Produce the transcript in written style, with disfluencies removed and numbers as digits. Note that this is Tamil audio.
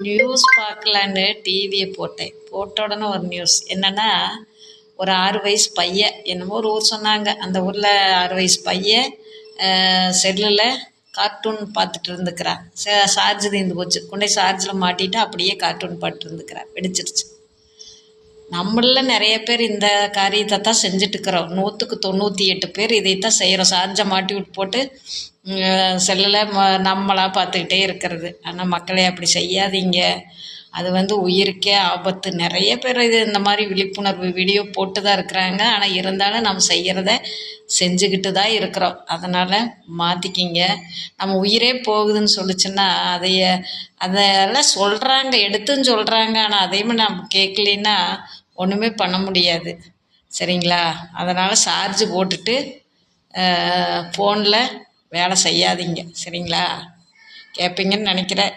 நியூஸ் பார்க்கலான்னு டிவியை போட்டேன். போட்ட உடனே ஒரு நியூஸ் என்னென்னா, ஒரு 6 வயசு பையன், என்னமோ ஒரு ஊர் சொன்னாங்க, அந்த ஊரில் 6 வயசு பையன் செல்லில் கார்ட்டூன் பார்த்துட்டு இருந்துக்கிறான். சார்ஜ் தீர்ந்து போச்சு, கொண்டே சார்ஜில் மாட்டிட்டு அப்படியே கார்ட்டூன் பார்த்துட்டு இருந்துக்கிறான், வெடிச்சிருச்சு. நம்மளில் நிறைய பேர் இந்த காரியத்தை தான் செஞ்சிட்ருக்குறோம். 100க்கு 98 பேர் இதைத்தான் செய்கிறோம். சார்ஜை மாட்டி விட்டு போட்டு செல்லில் நம்மளாக பார்த்துக்கிட்டே இருக்கிறது. ஆனால் மக்களே அப்படி செய்யாதீங்க. அது உயிருக்கே ஆபத்து. நிறைய பேர் இந்த மாதிரி விழிப்புணர்வு வீடியோ போட்டு தான் இருக்கிறாங்க. ஆனால் இருந்தாலும் நம்ம செய்கிறத செஞ்சுக்கிட்டு தான் இருக்கிறோம். அதனால் மாற்றிக்கிங்க. நம்ம உயிரே போகுதுன்னு சொல்லிச்சுன்னா அதெல்லாம் சொல்கிறாங்க, எடுத்துன்னு சொல்கிறாங்க. ஆனால் அதையுமே நம்ம கேட்கலின்னா ஒன்றுமே பண்ண முடியாது. சரிங்களா? அதனால் சார்ஜ் போட்டுட்டு ஃபோனில் வேலை செய்யாதீங்க. சரிங்களா? கேட்பீங்கன்னு நினைக்கிறேன்.